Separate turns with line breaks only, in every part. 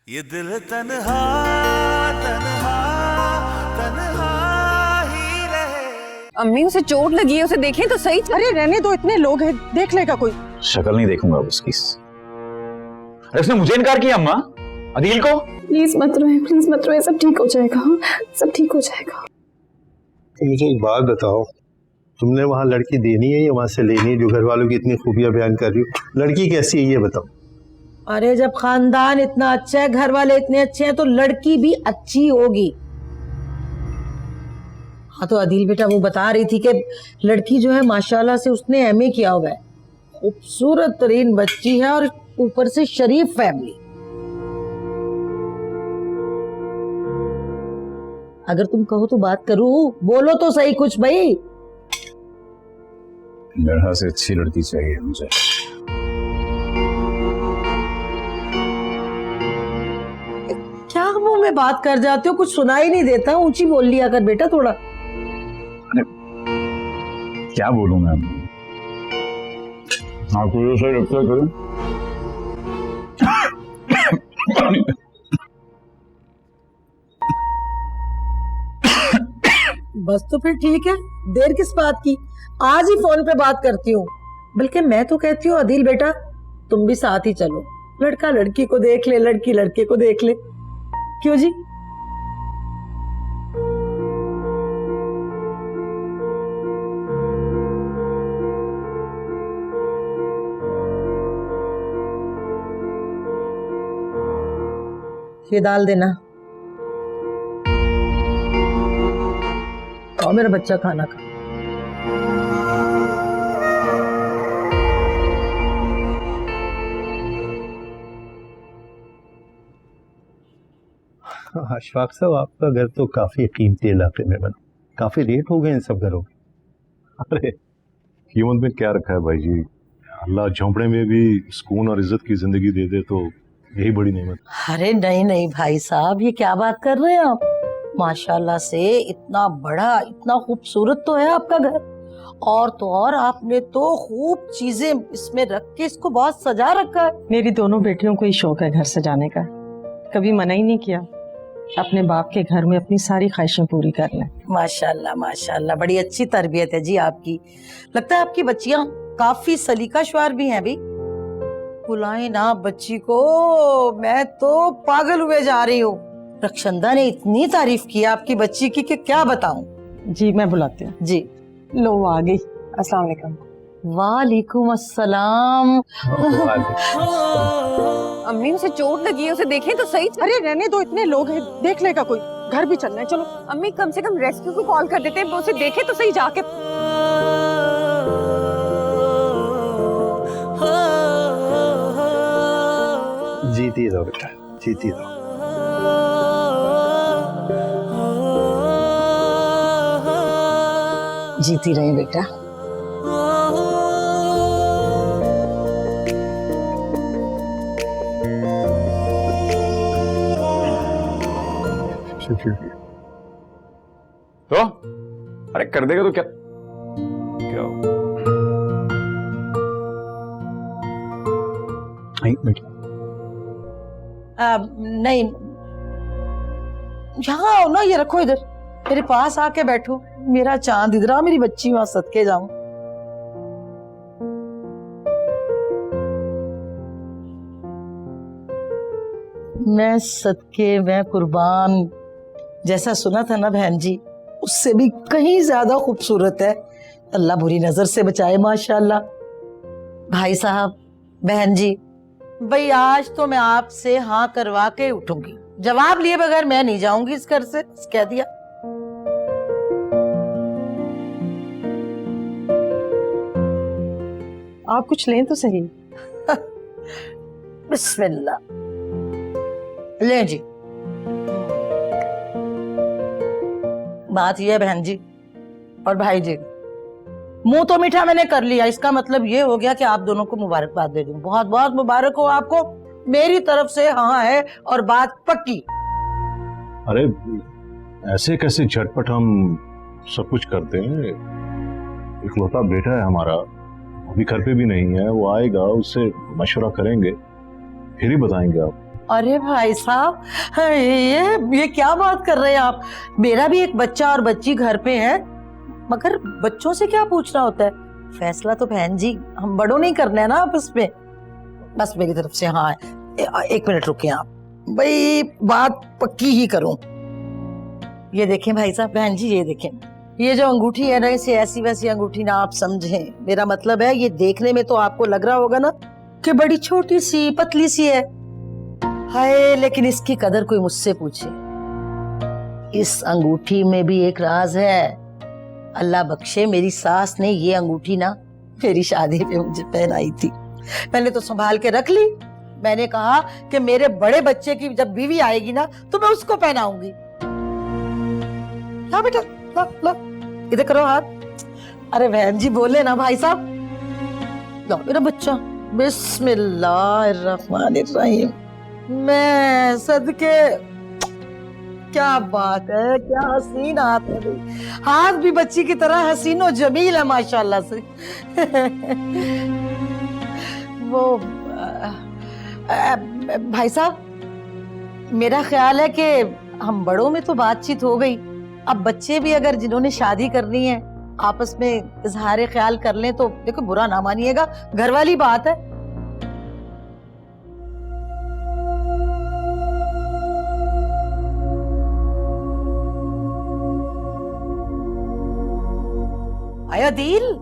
ये दिल तन्हा तन्हा तन्हा ही रहे।
अम्मी उसे चोट लगी है, उसे देखें तो सही।
अरे रहने दो, इतने लोग हैं, देख लेगा कोई।
शक्ल नहीं देखूंगा उसकी। अरे उसने मुझे इनकार किया अम्मा, अदील को।
प्लीज मत रोए, प्लीज मत रोए, सब ठीक हो जाएगा। हाँ सब ठीक हो जाएगा।
तो मुझे एक बात बताओ, तुमने वहाँ लड़की देनी है या वहाँ से लेनी है जो घर वालों की इतनी खूबियां बयान कर रही हो? लड़की कैसी है ये बताओ।
अरे जब खानदान इतना अच्छा है, घर वाले इतने अच्छे हैं, तो लड़की भी अच्छी होगी। हाँ तो अदील बेटा वो बता रही थी कि लड़की जो है माशाल्लाह से उसने एमए किया हुआ है, खूबसूरत तरीन बच्ची है और ऊपर से शरीफ फैमिली। अगर तुम कहो तो बात करूं, बोलो तो सही कुछ भाई।
लड़का से अच्छी लड़की चाहिए मुझे।
क्या मुंह में बात कर जाते हो, कुछ सुनाई नहीं देता। ऊंची बोल लिया कर बेटा थोड़ा।
क्या बोलूं मैं? आपको ये सही लगता है?
बस तो फिर ठीक है, देर किस बात की, आज ही फोन पे बात करती हूँ। बल्कि मैं तो कहती हूँ अदील बेटा तुम भी साथ ही चलो, लड़का लड़की को देख ले, लड़की लड़के को देख ले। क्यों जी? ये दाल देना। खाओ मेरा बच्चा, खाना खा।
अशफाक साहब, आपका घर तो काफी कीमती इलाके में बना, काफी रेट हो गए इन सब घरों।
अरे कीमत में क्या रखा है भाई जी, अल्लाह झोंपड़े में भी सुकून और इज्जत की जिंदगी दे दे तो यही बड़ी नेमत।
अरे नहीं नहीं भाई साहब, ये क्या बात कर रहे हैं आप? माशाल्लाह से इतना बड़ा, इतना खूबसूरत तो है आपका घर। और तो और आपने तो खूब चीजें इसमें रख के इसको बहुत सजा रखा है।
मेरी दोनों बेटियों को ही शौक है घर सजाने का, कभी मना ही नहीं किया। अपने बाप के घर में अपनी सारी ख्वाहिशें पूरी कर लें।
माशाल्लाह माशाल्लाह, बड़ी अच्छी तरबियत है जी आपकी। लगता है आपकी बच्चियां काफी सलीकाश्वार भी हैं भी। बुलाए ना बच्ची को, मैं तो पागल हुए जा रही हूँ। रक्षंदा ने इतनी तारीफ की आपकी बच्ची की कि क्या बताऊं।
जी मैं बुलाती हूँ।
जी
लो वो आ गई। अस्सलाम वालेकुम।
वालेकुम अस्सलाम।
अम्मी उसे चोट लगी है, उसे देखें तो सही।
अरे रहने दो, इतने लोग हैं, देख लेगा कोई। घर भी चलना है, चलो।
अम्मी कम से कम रेस्क्यू को कॉल कर देते हैं, उसे देखे तो सही जाके।
जीती रहो बेटा, जीती रहो।
जीती रहे बेटा।
तो अरे कर देगा तो क्या क्या हो?
नहीं, यहाँ आओ ना, ये रखो इधर, मेरे पास आके बैठो। मेरा चांद इधर आ, मेरी बच्ची वहां सदके जाऊं। मैं सदके, मैं कुर्बान। जैसा सुना था ना बहन जी, उससे भी कहीं ज्यादा खूबसूरत है। अल्लाह बुरी नजर से बचाए माशाल्लाह। भाई साहब, बहन जी, भाई आज तो मैं आपसे हाँ करवा के उठूंगी। जवाब लिए बगैर मैं नहीं जाऊंगी इस घर से, कह दिया।
आप कुछ लें तो सही।
बिस्मिल्लाह, ले जी। बात यह है बहन जी और भाई जी, मुंह तो मीठा मैंने कर लिया, इसका मतलब ये हो गया कि आप दोनों को मुबारकबाद दे दूं। बहुत बहुत मुबारक हो आपको, मेरी तरफ से हाँ है और बात पक्की।
अरे ऐसे कैसे झटपट हम सब कुछ करते हैं? इकलौता बेटा है हमारा, अभी घर पे भी नहीं है, वो आएगा, उससे मशवरा करेंगे, फिर ही बताएंगे आप।
अरे भाई साहब, ये क्या बात कर रहे हैं आप? मेरा भी एक बच्चा और बच्ची घर पे है, मगर बच्चों से क्या पूछना होता है? फैसला तो बहन जी हम बड़ों नहीं करना है ना आपस में। बस मेरी तरफ से हाँ है। 1 मिनट रुकिए आप, भाई बात पक्की ही करूं। ये देखें भाई साहब, बहन जी ये देखें, ये जो अंगूठी है ना, इसे ऐसी वैसी अंगूठी ना आप समझें। मेरा मतलब है ये देखने में तो आपको लग रहा होगा ना कि बड़ी छोटी सी पतली सी है, हाय, लेकिन इसकी कदर कोई मुझसे पूछे। इस अंगूठी में भी एक राज है। अल्लाह बख्शे, मेरी सास ने ये अंगूठी ना मेरी शादी पे मुझे पहनाई थी। मैंने तो संभाल के रख ली। मैंने कहा कि मेरे बड़े बच्चे की जब बीवी आएगी ना तो मैं उसको पहनाऊंगी। ला बेटा, ला ला, इधर करो हाथ। अरे बहन जी बोले ना भाई साहब। लो मेरा बच्चा, बिस्मिल्लाहिर्रहमानिर्रहीम। मैं सदके, क्या बात है, क्या हसीन हाथ है। हाथ भी बच्ची की तरह हसीन और जमील है माशाल्लाह से। वो भाई साहब, मेरा ख्याल है कि हम बड़ों में तो बातचीत हो गई, अब बच्चे भी अगर जिन्होंने शादी करनी है आपस में इजहार ख्याल कर लें तो देखो बुरा ना मानिएगा, घर वाली बात है। आया दिल,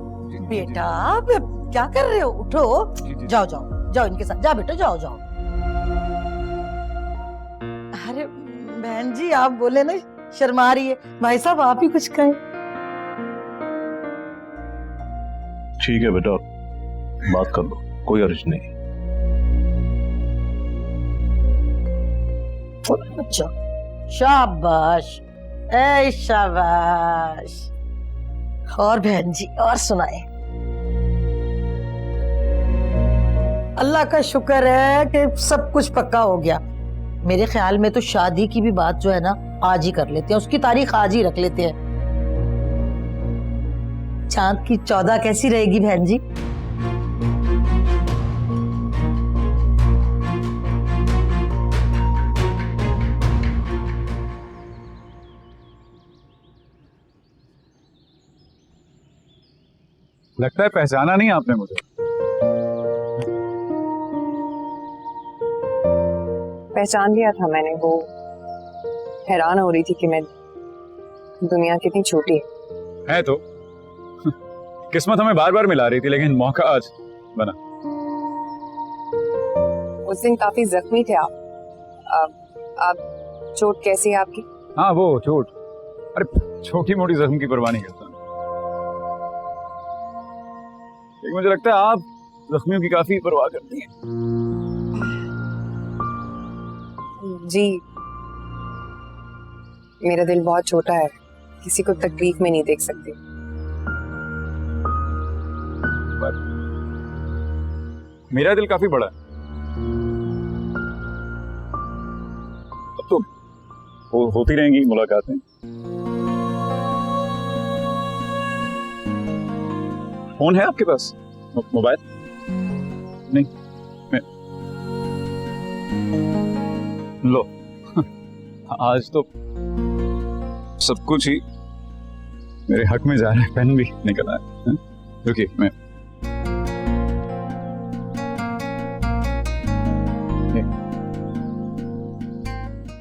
बेटा क्या कर रहे हो? उठो, जाओ जाओ जाओ इनके साथ, जाओ बेटा, जाओ जाओ। अरे बहन जी आप बोले ना शर्मा रही है, भाई साहब आप ही कुछ कहें।
ठीक है बेटा, बात कर लो, कोई अर्ज नहीं।
अच्छा, शाबाश, ए शाबाश। और बहन जी और सुनाए। अल्लाह का शुक्र है कि सब कुछ पक्का हो गया। मेरे ख्याल में तो शादी की भी बात जो है ना आज ही कर लेते हैं, उसकी तारीख आज ही रख लेते हैं। चांद की 14 कैसी रहेगी बहन जी?
लगता है पहचाना नहीं आपने मुझे।
पहचान लिया था मैंने। वो हैरान हो रही थी कि मैं दुनिया कितनी छोटी
है तो किस्मत हमें बार बार मिला रही थी, लेकिन मौका आज बना।
उस दिन काफी जख्मी थे आप चोट कैसी है आपकी?
हाँ वो चोट, अरे छोटी मोटी जख्म की परवाह नहीं करता, लेकिन मुझे लगता है आप जख्मियों की काफी परवाह करती हैं।
जी, मेरा दिल बहुत छोटा है, किसी को तकलीफ में नहीं देख सकती।
मेरा दिल काफी बड़ा है। अब तो होती रहेंगी मुलाकातें। फोन है आपके पास? मोबाइल नहीं? लो आज तो सब कुछ ही मेरे हक में जा रहा है। पेन भी निकल आया। रुकिए मैं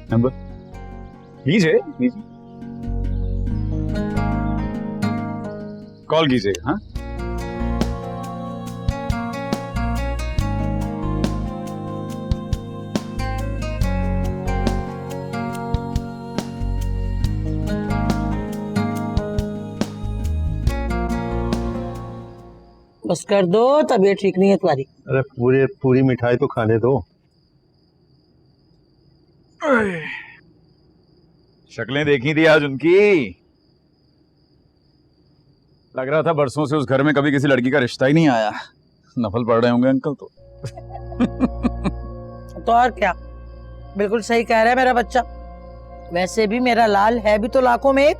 नंबर लीजिए, कॉल कीजिएगा। हाँ
बस कर दो, तबीयत ठीक नहीं है तुम्हारी।
अरे पूरी मिठाई तो खाने दो।
शक्लें देखी थी आज उनकी, लग रहा था बरसों से उस घर में कभी किसी लड़की का रिश्ता ही नहीं आया। नफल पड़ रहे होंगे अंकल तो।
तो और क्या, बिल्कुल सही कह रहा है मेरा बच्चा। वैसे भी मेरा लाल है भी तो लाखों में एक।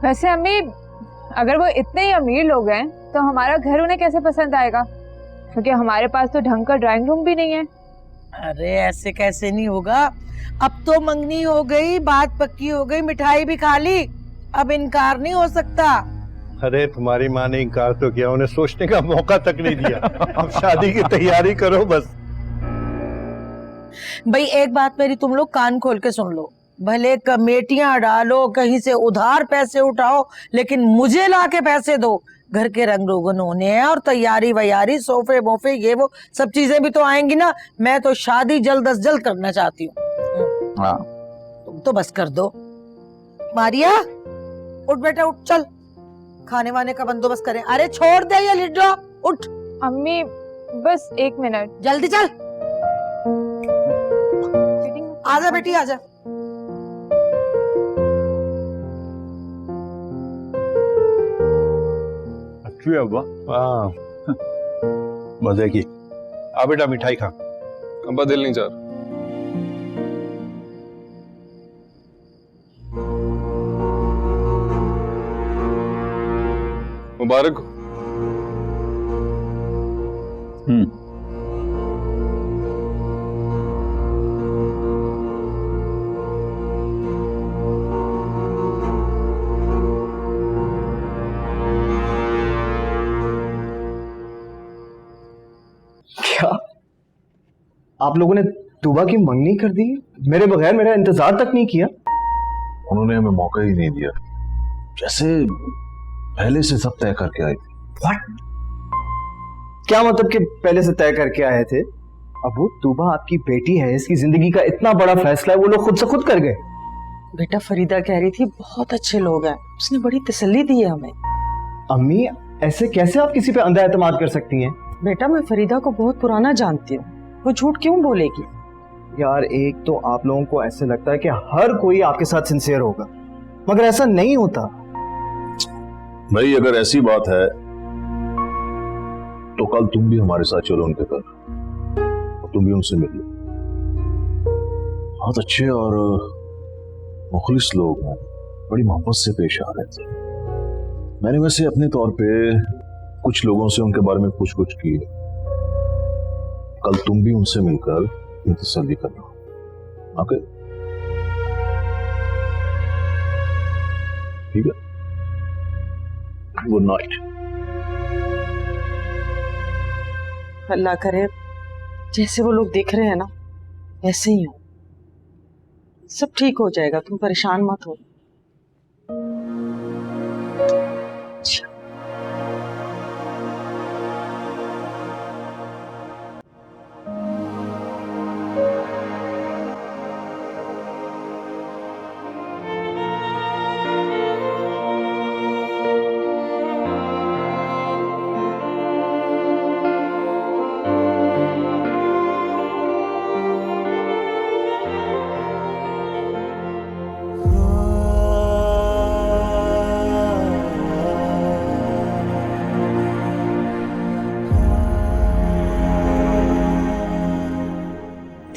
वैसे अम्मी, अगर वो इतने ही अमीर लोग हैं तो हमारा घर उन्हें कैसे पसंद आएगा? क्योंकि हमारे पास तो ढंग का ड्राइंग रूम भी नहीं है।
अरे ऐसे कैसे नहीं होगा, अब तो मंगनी हो गई, बात पक्की हो गई, मिठाई भी खा ली, अब इनकार नहीं हो सकता।
अरे तुम्हारी माँ ने इनकार तो किया, उन्हें सोचने का मौका तक नहीं दिया। अब शादी की तैयारी करो बस।
भाई एक बात मेरी तुम लोग कान खोल के सुन लो, भले कमेटियां डालो, कहीं से उधार पैसे उठाओ, लेकिन मुझे ला के पैसे दो। घर के रंग रोगन होने हैं और तैयारी वैयारी, सोफे मोफे, ये वो सब चीजें भी तो आएंगी ना। मैं तो शादी जल्द अज जल्द करना चाहती हूँ।
हाँ
तुम तो बस कर दो। मारिया उठ बेटा उठ, चल खाने वाने का बंदोबस्त करें। अरे छोड़ दे ये लिड्डो, उठ।
अम्मी बस 1 मिनट।
जल्दी चल, आजा बेटी आजा।
अच्छी है अब्बा।
हाँ मजे की। आ बेटा मिठाई खा।
अब्बा दिल नहीं चाह। मुबारक हो।
क्या आप लोगों ने तूबा की मंगनी कर दी मेरे बगैर? मेरा इंतजार तक नहीं किया।
उन्होंने हमें मौका ही नहीं दिया, जैसे पहले से सब तय करके आए थे।
What? क्या मतलब कि पहले से तय करके आए थे? अबू तूबा आपकी बेटी है, इसकी जिंदगी का इतना बड़ा फैसला है, वो लोग खुद से खुद कर गए।
बेटा फरीदा कह रही थी बहुत अच्छे लोग हैं, उसने बड़ी तसल्ली दी है हमें।
अम्मी ऐसे कैसे आप किसी पे अंधा एतमाद कर सकती हैं?
बेटा मैं फरीदा को बहुत पुराना जानती हूँ, वो झूठ क्यों बोलेगी?
यार एक तो आप लोगों को ऐसे लगता है कि हर कोई आपके साथ सिंसियर होगा, मगर ऐसा नहीं होता।
भाई अगर ऐसी बात है तो कल तुम भी हमारे साथ चलो उनके घर और तुम भी उनसे मिल लो। बहुत अच्छे और मुखलिस लोग हैं, बड़ी मोहब्बत से पेश आ रहे थे। मैंने वैसे अपने तौर पे कुछ लोगों से उनके बारे में पूछ कुछ की। कल तुम भी उनसे मिलकर तसल्ली करना। ओके ठीक है, गुड नाइट।
अल्लाह करे जैसे वो लोग दिख रहे हैं ना वैसे ही हो, सब ठीक हो जाएगा, तुम परेशान मत हो।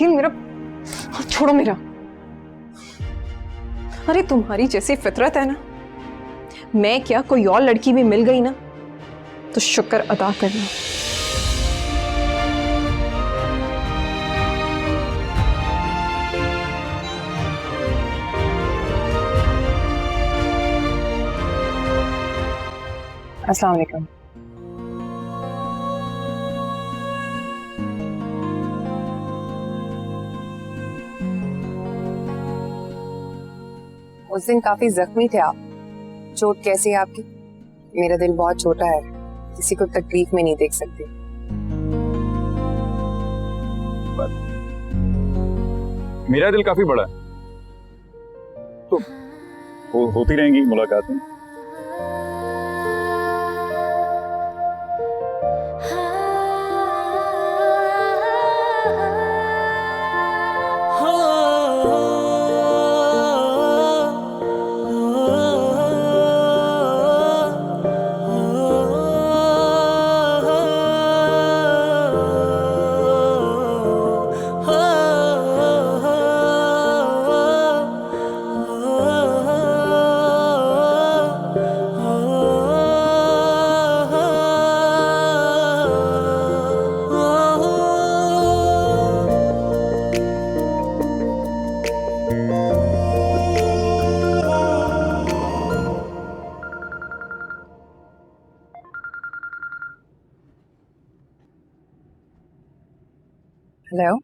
मेरा हाथ छोड़ो मेरा। अरे तुम्हारी जैसी फितरत है ना, मैं क्या कोई और लड़की भी मिल गई ना तो शुक्र अदा करना। अस्सलाम वालेकुम। उस दिन काफी जख्मी थे आप, चोट कैसी है आपकी? मेरा दिल बहुत छोटा है, किसी को तकलीफ में नहीं देख सकती।
मेरा दिल काफी बड़ा है, तो होती रहेंगी मुलाकातें।
हेलो,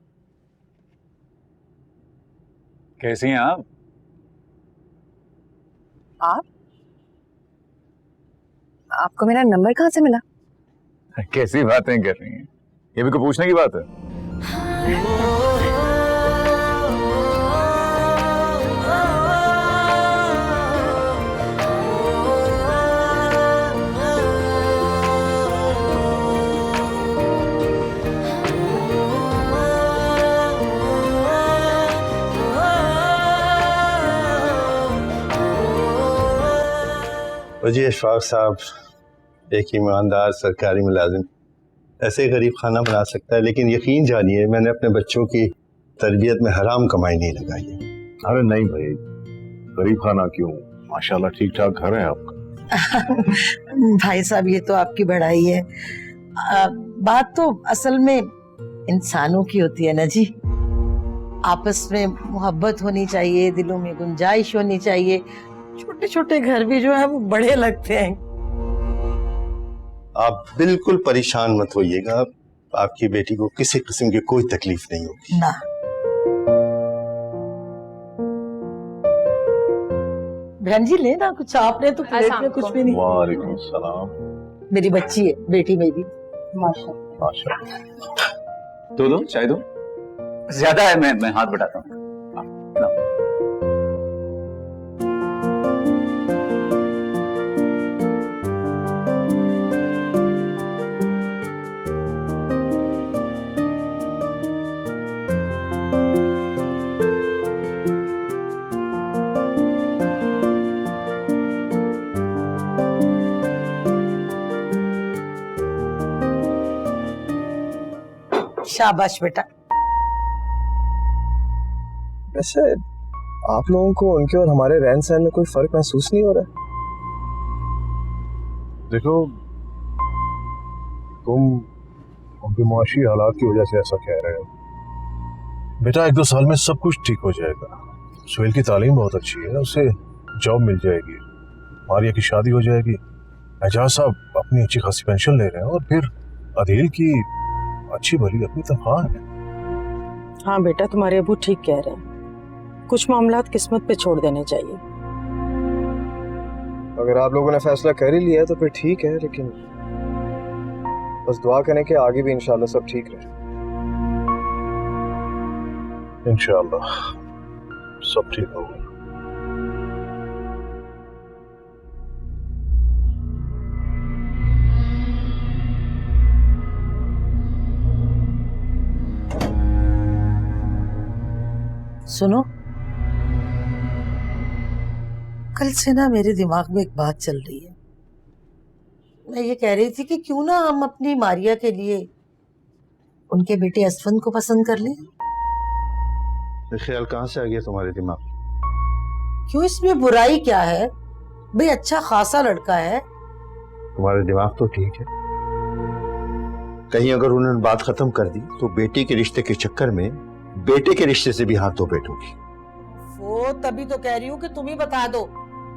कैसी हैं आप?
आप? आपको मेरा नंबर कहाँ से मिला?
कैसी बातें कर रही हैं? ये भी कोई पूछने की बात है?
जी अशफाक साहब एक ईमानदार सरकारी मुलाजिम ऐसे गरीब खाना बना सकता है, लेकिन यकीन जानिए मैंने अपने बच्चों की तरबियत में हराम कमाई नहीं लगाई है।
अरे नहीं भाई, गरीब खाना क्यों, माशाल्लाह ठीक ठाक घर है आपका।
भाई साहब ये तो आपकी बढ़ाई है। बात तो असल में इंसानों की होती है ना जी। आपस में मोहब्बत होनी चाहिए, दिलों में गुंजाइश होनी चाहिए। छोटे छोटे घर भी जो है वो बड़े लगते हैं।
आप बिल्कुल परेशान मत होइएगा, आपकी बेटी को किसी किस्म की कोई तकलीफ नहीं होगी
ना। बहन जी लेना कुछ, आपने तो प्लेट में कुछ भी नहीं।
वालेकुम सलाम।
मेरी बच्ची है, बेटी मेरी।
माशाल्लाह माशाल्लाह।
दो चाय दो। ज्यादा है, मैं हाथ बढ़ाता हूँ।
शाबाश बेटा।
वैसे आप लोगों को उनके और हमारे रहन सहन में कोई फर्क महसूस नहीं हो रहा?
देखो तुम उनके मुआशी हालात की वजह से ऐसा कह रहे हो। बेटा 1-2 साल में सब कुछ ठीक हो जाएगा। सुहेल की तालीम बहुत अच्छी है, उसे जॉब मिल जाएगी, मारिया की शादी हो जाएगी, एजाज साहब अपनी अच्छी खासी पेंशन ले रहे हैं, और फिर अदील की अच्छी भली अपनी तनख्वाह है।
हाँ बेटा, तुम्हारे अबू ठीक कह रहे हैं, कुछ मामलात किस्मत पे छोड़ देने चाहिए। अगर आप लोगों ने फैसला कर ही लिया है तो फिर ठीक है, लेकिन बस दुआ करें कि आगे भी इंशाल्लाह सब ठीक रहे।
इंशाल्लाह सब ठीक होगा।
सुनो, कल से ना मेरे दिमाग में एक बात चल रही है। मैं ये कह रही थी कि क्यों ना हम अपनी मारिया के लिए उनके बेटे असफन को पसंद कर लें।
ये ख्याल कहाँ से आ गया तुम्हारे दिमाग में?
क्यों, इसमें बुराई क्या है भाई? अच्छा खासा लड़का है।
तुम्हारा दिमाग तो ठीक है, कहीं अगर उन्होंने बात खत्म कर दी तो बेटी के रिश्ते के चक्कर में बेटे के रिश्ते से भी हाथ धो बैठोगी।
वो तभी तो कह रही हूँ कि तुम ही बता दो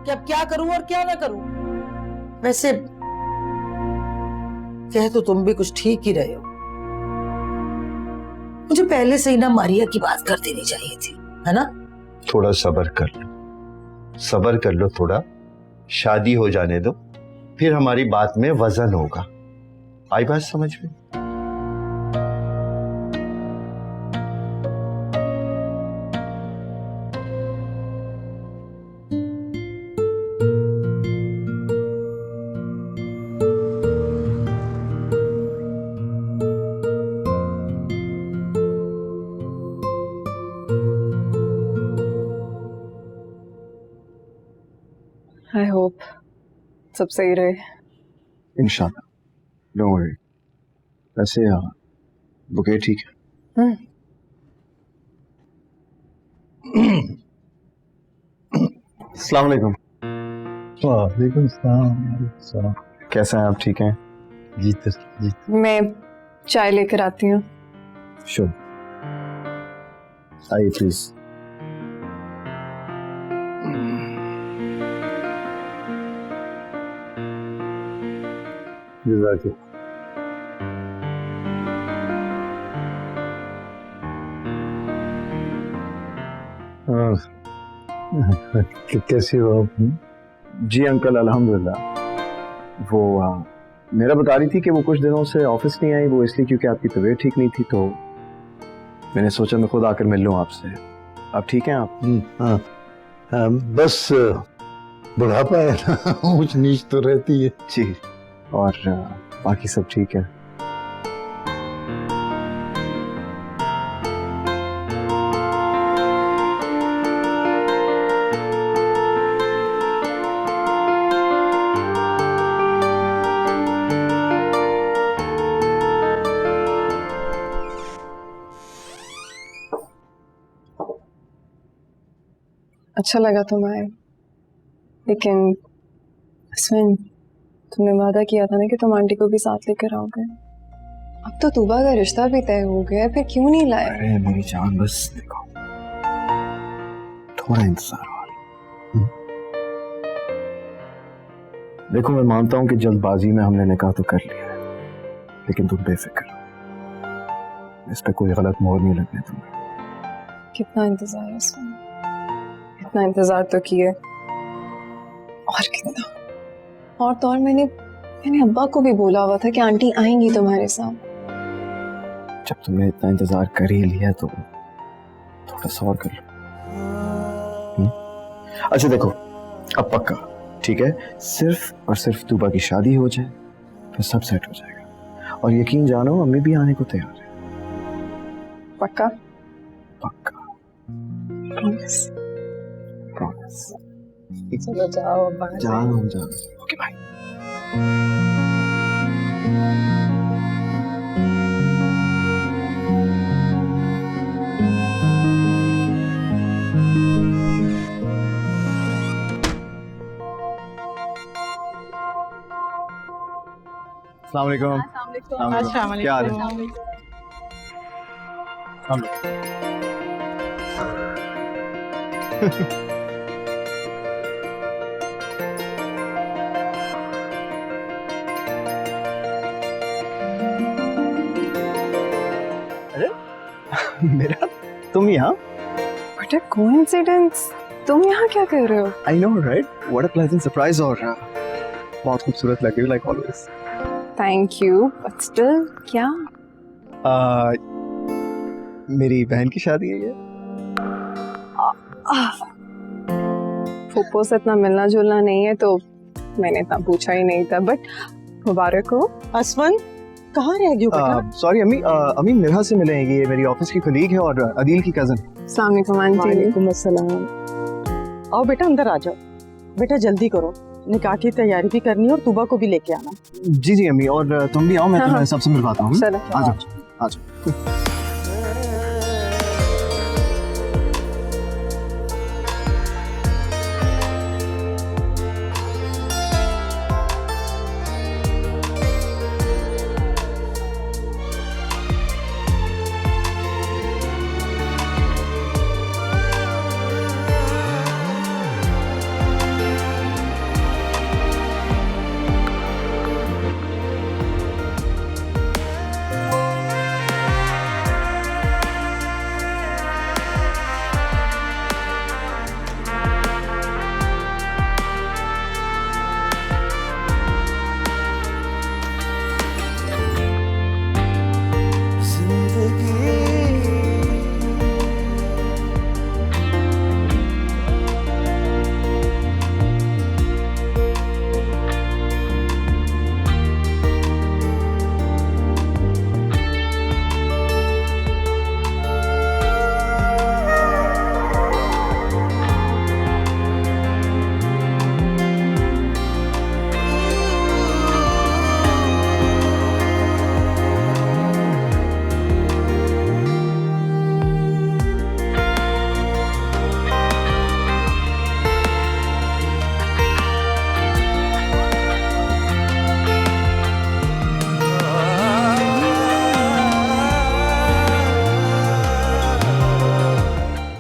कि अब क्या करूं और क्या ना करूं। वैसे कह तो तुम भी कुछ ठीक ही रहे हो। मुझे पहले से ही ना मारिया की बात कर देनी चाहिए थी, है ना?
थोड़ा सब्र कर लो, सब्र कर लो थोड़ा, शादी हो जाने दो, फिर हमारी बात में वजन होगा। आई बात समझ में?
आई होप सब सही रहे।
इंशाल्लाह, डोंट वरी। वैसे बुके ठीक है? अस्सलाम वालेकुम।
वालेकुम सलाम।
कैसे हैं आप? ठीक हैं?
जी
मैं चाय लेकर आती हूँ।
शुभ, आइए प्लीज।
और कैसी हो आप?
जी अंकल अल्हम्दुलिल्लाह। वो मेरा बता रही थी कि वो कुछ दिनों से ऑफिस नहीं आई, वो इसलिए क्योंकि आपकी तबीयत ठीक नहीं थी, तो मैंने सोचा मैं खुद आकर मिल लूँ आपसे। आप ठीक हैं आप?
हाँ हाँ, बस बुढ़ापा है ना, ऊंच नीच तो रहती है।
जी, और बाकी सब ठीक है।
अच्छा लगा तुम आए, लेकिन इसमें तुमने वादा किया था ना कि तुम आंटी को भी साथ लेकर आओगे। अब तो तूबा का रिश्ता भी तय हो गया, फिर क्यों नहीं लाए?
अरे मेरी जान, बस देखो थोड़ा इंतजार और। देखो मैं मानता हूं कि जल्दबाजी में हमने निकाह तो कर लिया है, लेकिन तुम बेफिक्र हो, इस पे कोई गलत मोहर नहीं लगने तुम्हें।
कितना इंतजार है इसमें, इतना इंतजार तो किए, और कितना। और तो और मैंने अब्बा को भी बोला हुआ था कि आंटी आएंगी तुम्हारे साथ।
जब तुमने इतना इंतजार कर ही लिया तो थोड़ा सा और कर लो। अच्छा देखो, अब पक्का ठीक है, सिर्फ और सिर्फ तूबा की शादी हो जाए फिर सब सेट हो जाएगा, और यकीन जानो अम्मी भी आने को तैयार है।
पक्का?
पक्का,
प्रॉमिस।
प्रॉमिस।
चलो जाओ बाहर।
जाओ। Okay bye. अस्सलाम वालेकुम। क्या हाल है? मेरा तुम यहाँ?
व्हाट अ कोइंसिडेंस, तुम यहाँ क्या कर रहे हो?
I know right, what a pleasant surprise. और बहुत खूबसूरत लग रही हो like always.
Thank you, but still क्या?
मेरी बहन की शादी है ये।
फूफो से इतना मिलना जुलना नहीं है तो मैंने इतना पूछा ही नहीं था, बट मुबारक हो।
असमन कहाँ रह गई बेटा?
सॉरी अम्मी, अम्मी मिरहा से मिले हैं, ये मेरी ऑफिस की कलीग है और अदील की कजन।
अस्सलाम वालेकुम आंटी।
वालेकुम अस्सलाम। आओ बेटा अंदर आ जाओ। बेटा जल्दी करो, निकाह की तैयारी भी करनी है और तूबा को भी लेके आना।
जी जी अम्मी, और तुम भी आओ, मैं तुम्हें सबसे मिलवाता हूँ।
चलो
आ जाओ।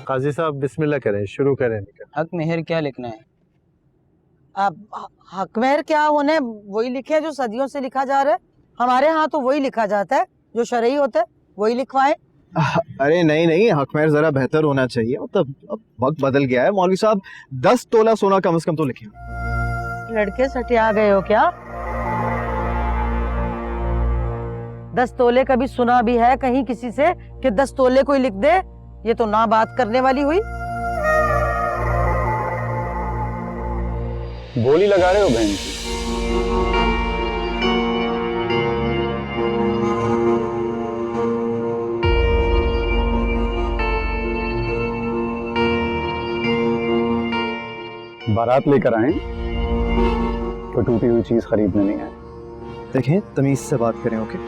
काजी साहब बिस्मिल्लाह करें, शुरू करें।
हक मेहर क्या लिखना है?
अब हक मेहर क्या होने, वही लिखे जो सदियों से लिखा जा रहा है। हमारे यहाँ तो वही लिखा जाता है, जो शरई होता है वही लिखवाएं।
अरे नहीं नहीं, हकमैर जरा बेहतर होना चाहिए। मतलब अब वक्त बदल गया है। मौलवी साहब 10 तोला सोना कम से कम तो लिखे।
लड़के सटिया गए हो क्या? 10 तोले कभी सुना भी है कहीं किसी से कि 10 तोले कोई लिख दे? ये तो ना बात करने वाली हुई।
बोली लगा रहे हो बहन की? बारात लेकर आए तो टूटी हुई चीज खरीदने नहीं आए।
देखें, तमीज से बात करें, ओके?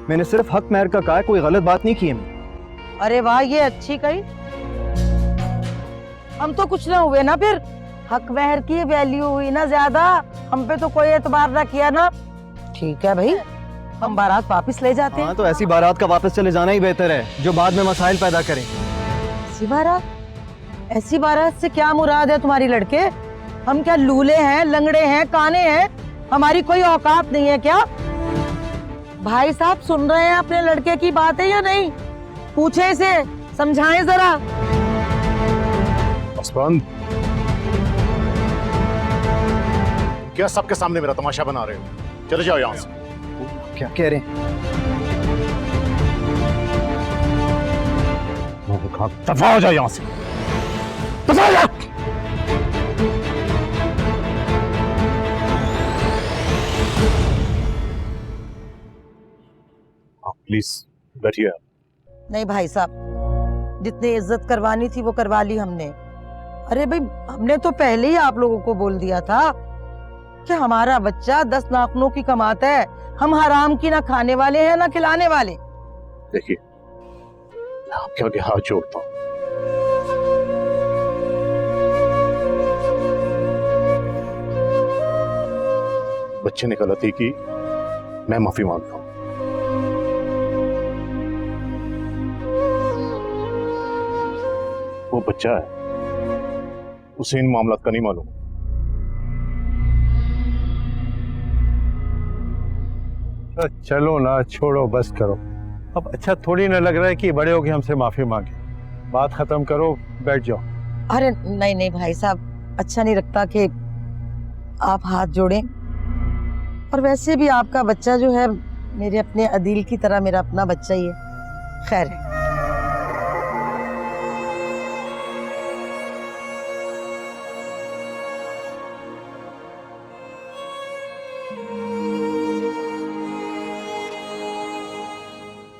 मैंने सिर्फ हक महर का कहा है, कोई गलत बात नहीं की है मैंने।
अरे वाह, ये अच्छी कही। हम तो कुछ ना हुए ना फिर। हक महर की वैल्यू हुई ना ज्यादा, हम पे तो कोई एतबार ना किया ना। ठीक है भाई, हम बारात वापस ले जाते हैं।
हाँ, तो ऐसी बारात का वापस चले जाना ही बेहतर है जो बाद में मसाइल पैदा करे।
ऐसी बारात? ऐसी बारात से क्या मुराद है तुम्हारी लड़के? हम क्या लूले हैं, लंगड़े हैं, काने हैं? हमारी कोई औकात नहीं है क्या? भाई साहब सुन रहे हैं अपने लड़के की बातें या नहीं? पूछे इसे, समझाएं जरा।
असफान, क्या सबके सामने मेरा तमाशा बना रहे हो? चले जाओ यहाँ से।
क्या कह रहे हैं?
दफा हो जाओ यहाँ से, दफा हो जाओ। प्लीज बैठिए।
नहीं भाई साहब, जितनी इज्जत करवानी थी वो करवा ली हमने। अरे भाई, हमने तो पहले ही आप लोगों को बोल दिया था कि हमारा बच्चा 10 नाखूनों की कमाता है। हम हराम की ना खाने वाले हैं ना खिलाने वाले।
देखिए, मैं आपके आगे हाथ जोड़ता हूँ। बच्चे ने गलती की, मैं माफी मांगता हूँ। वो बच्चा है, उसे इन मामलात का नहीं मालूम।
चलो ना, छोड़ो, बस करो। अब अच्छा थोड़ी ना लग रहा है कि बड़े हो के हमसे माफी मांगे। बात खत्म करो, बैठ जाओ।
अरे नहीं नहीं भाई साहब, अच्छा नहीं लगता कि आप हाथ जोड़ें। और वैसे भी आपका बच्चा जो है मेरे अपने अदील की तरह मेरा अपना बच्चा ही है। खैर है।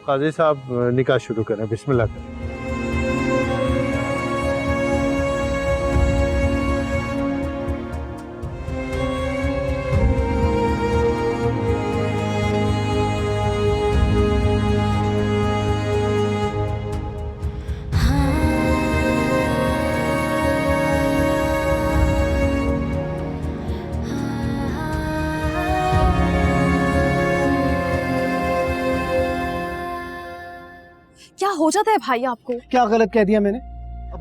काजी साहब निकाह शुरू करें, बिस्मिल्लाह करें।
क्या हो जाता है भाई आपको?
क्या गलत कह दिया मैंने?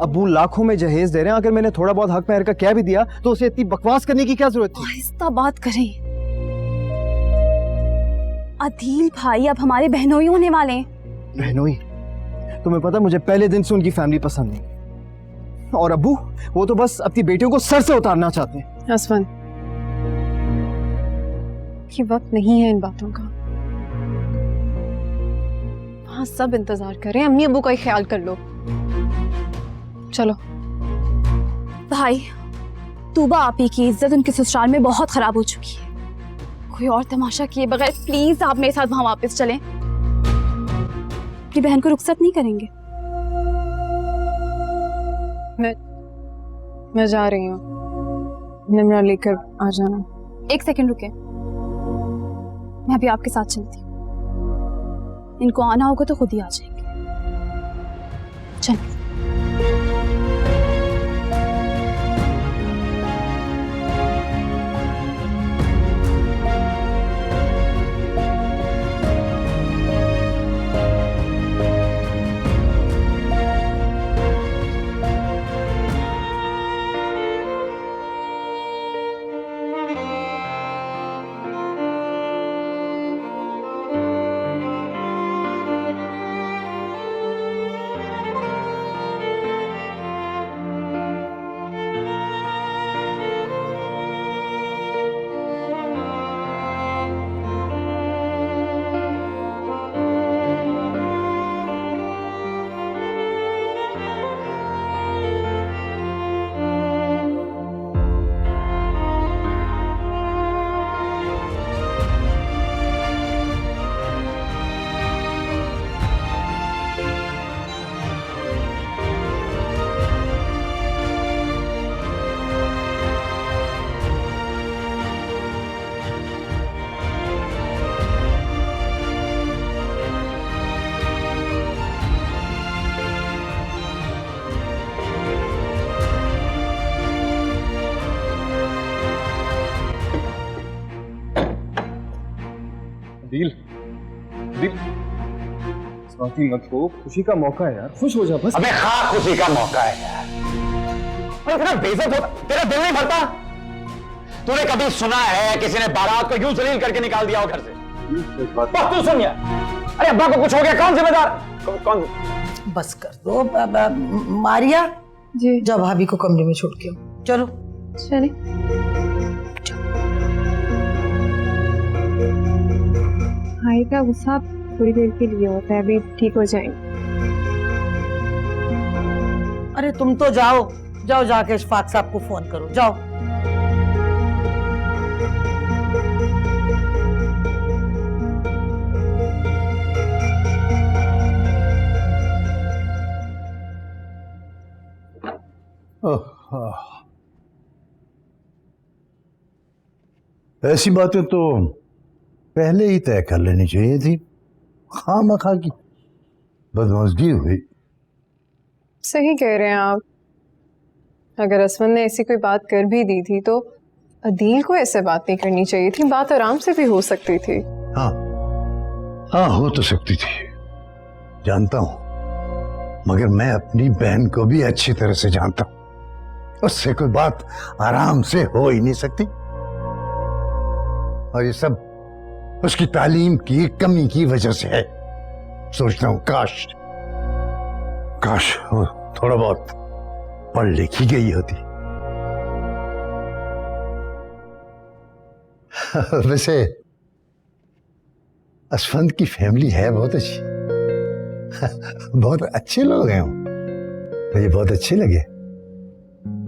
अबू लाखों में जहेज दे रहे हैं, अगर मैंने थोड़ा बहुत हक महर का कह भी दिया तो उसे इतनी बकवास करने की क्या जरूरत थी?
आहिस्ता बात करें। अदील भाई अब हमारे बहनोई होने वाले हैं।
बहनोई? तुम्हें पता, मुझे पहले दिन से उनकी फैमिली पसंद नहीं। और अबू, वो तो बस अपनी बेटियों को सर से उतारना चाहते हैं।
आसमान, ये वक्त नहीं है इन बातों का। हाँ, सब इंतजार करें, अम्मी अबू का ही ख्याल कर लो। चलो
भाई, तूबा आपी की इज्जत उनके ससुराल में बहुत खराब हो चुकी है। कोई और तमाशा किए बगैर प्लीज आप मेरे साथ वहां वापस चलें। अपनी बहन को रुखसत नहीं करेंगे।
मैं जा रही हूँ, निमरा लेकर आ जाना।
1 सेकंड रुके, मैं अभी आपके साथ चलती हूँ। इनको आना होगा तो खुद ही आ जाएंगे। चलिए।
शर्माती मत हो, खुशी का मौका है यार, खुश हो जा बस।
अबे हाँ, खुशी का मौका है यार। इतना बेइज्जत होता, तेरा दिल नहीं भरता? तूने कभी सुना है किसी ने बारात को यूं जलील करके निकाल दिया हो घर से? बस तू सुन यार। अरे अब्बा को कुछ हो गया, कौन जिम्मेदार? कौन?
बस कर दो। मारिया
जी
जाओ भाभी को कमरे में छोड़ के आओ। चलो
चलिए। भाई का गुस्सा थोड़ी देर के लिए होता है, अभी ठीक हो जाएंगे।
अरे तुम तो जाओ जाओ, जाके इशफाक साहब को फोन करो, जाओ।
ऐसी बातें तो पहले ही तय कर लेनी चाहिए थी, खामखा की बदमज़गी हुई।
सही कह रहे हैं आप। अगर असमन ने ऐसी कोई बात कर भी दी थी तो अदील को ऐसे बात नहीं करनी चाहिए थी, बात आराम से भी हो सकती थी।
हाँ हाँ, हो तो सकती थी, जानता हूं, मगर मैं अपनी बहन को भी अच्छी तरह से जानता हूं, उससे कोई बात आराम से हो ही नहीं सकती। और ये सब उसकी तालीम की कमी की वजह से है। सोचता हूं काश वो थोड़ा बहुत पढ़ लिखी गई होती। वैसे असफंद की फैमिली है बहुत अच्छी, बहुत अच्छे लोग हैं, मुझे बहुत अच्छे लगे।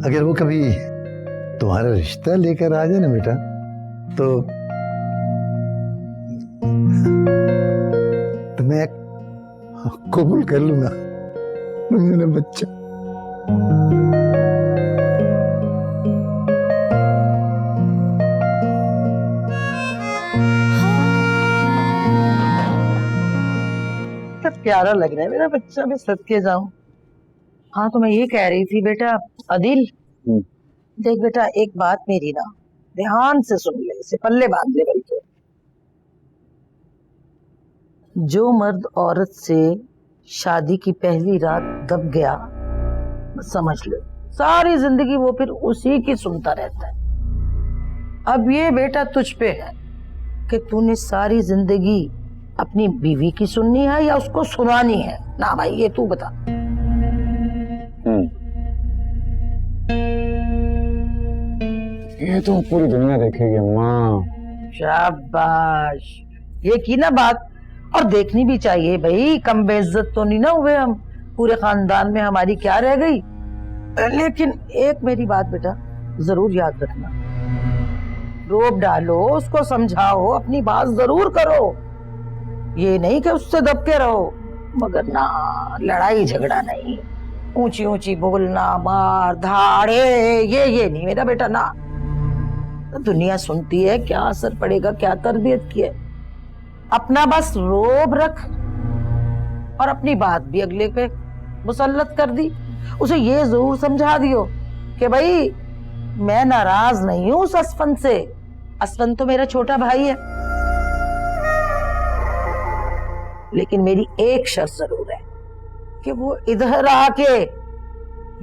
अगर वो कभी तुम्हारा रिश्ता लेकर आ जाए ना बेटा, तो मैं कबूल कर लूंगा मेरा बच्चा।
सब प्यारा लग रहा है मेरा बच्चा, मैं सदके जाऊं। हाँ तो मैं ये कह रही थी बेटा अदिल, देख बेटा एक बात मेरी ना ध्यान से सुन ले, इसे पल्ले बांध ले। बल्कि जो मर्द औरत से शादी की पहली रात दब गया, समझ लो सारी जिंदगी वो फिर उसी की सुनता रहता है। अब ये बेटा तुझ पे है कि तूने सारी जिंदगी अपनी बीवी की सुननी है या उसको सुनानी है। ना भाई ये तू बता।
ये तो पूरी दुनिया देखेगी अम्मा।
शाबाश, ये की ना बात, और देखनी भी चाहिए भाई। कम बेइज्जत तो नहीं ना हुए हम, पूरे खानदान में हमारी क्या रह गई। लेकिन एक मेरी बात बेटा जरूर याद रखना, रोब डालो, उसको समझाओ, अपनी बात जरूर करो। ये नहीं कि उससे दब के रहो, मगर ना लड़ाई झगड़ा नहीं, ऊंची ऊंची बोलना, मार धाड़े, ये नहीं मेरा बेटा ना। दुनिया सुनती है, क्या असर पड़ेगा, क्या तरबियत की है। अपना बस रोब रख और अपनी बात भी अगले पे मुसल्लत कर दी। उसे ये जरूर समझा दियो कि भाई मैं नाराज नहीं हूं उस असफन से, असफन तो मेरा छोटा भाई है, लेकिन मेरी एक शर्त जरूर है कि वो इधर आके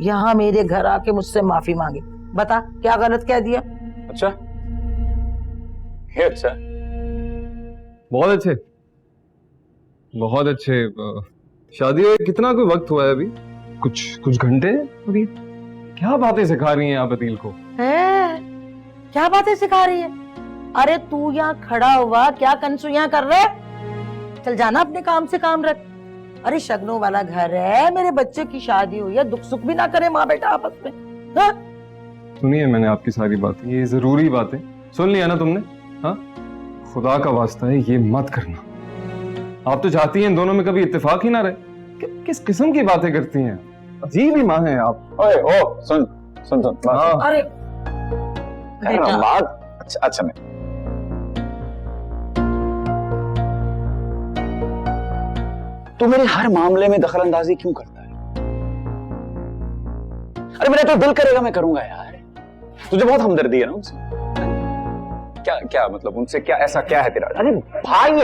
यहाँ मेरे घर आके मुझसे माफी मांगे। बता क्या गलत कह दिया?
अच्छा, ये अच्छा, बहुत अच्छे, बहुत अच्छे। शादी हुए कितना कोई वक्त हुआ है अभी? कुछ घंटे अभी। क्या बातें सिखा रही हैं आप अदील को?
है क्या बातें सिखा रही है? अरे तू यहाँ खड़ा हुआ क्या कंसुइयां कर रहे? चल जाना, अपने काम से काम रख। अरे शगनों वाला घर है, मेरे बच्चे की शादी हुई है, दुख सुख भी ना करे माँ बेटा आपस में। हाँ?
सुनिए मैंने आपकी सारी बातें, ये जरूरी बातें सुन लिया ना तुमने? हाँ, खुदा का वास्ता है ये मत करना। आप तो चाहती हैं दोनों में कभी इत्तेफाक ही ना रहे। किस किस्म की बातें करती हैं? अजीब ही माँ है आप।
ओए ओ सुन सुन सुन
हाँ।
अरे
बात अच्छा नहीं, तू मेरे हर मामले में दखल अंदाजी क्यों करता है? अरे मेरा तो दिल करेगा मैं करूंगा यार। तुझे बहुत हमदर्दी है ना उनसे। क्या मतलब उनसे क्या ऐसा क्या है तेरा? अरे भाई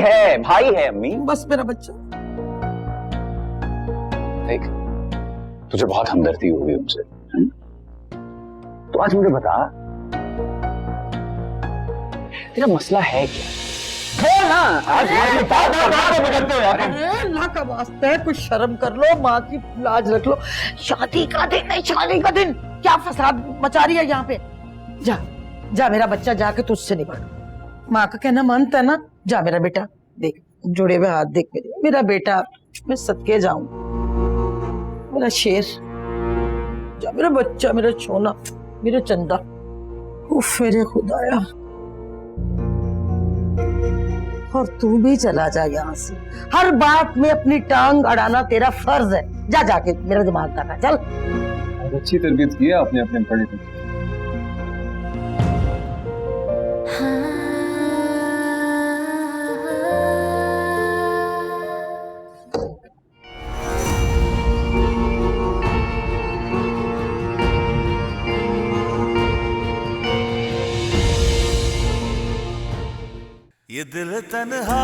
है अम्मी।
बस मेरा बच्चा,
देख, तुझे बहुत हमदर्दी हुई उनसे, तो आज मुझे बता तेरा मसला है क्या? बोल ना। आज बदलते हो यार।
अल्लाह का वास्ता है, कुछ शर्म कर लो, माँ की लाज रख लो। शादी का दिन नहीं, शादी का दिन क्या फसाद मचा रही है यहाँ पे। जा जा मेरा बच्चा, जाके तुझसे निपट। माँ का कहना मानता है ना। जा मेरा बेटा, देख जुड़े हुए हाथ देख मेरा बेटा, मैं सदके जाऊं, मेरा शेर। जा मेरा बच्चा, मेरा सोना, मेरा चंदा। उफ मेरे खुदाया। और तू भी चला जा यहाँ से। हर बात में अपनी टांग अड़ाना तेरा फर्ज है। जा जाके मेरा दिमाग करना चल।
अच्छी तरबियत की है आपने अपने बड़े को।
ये दिल तन्हा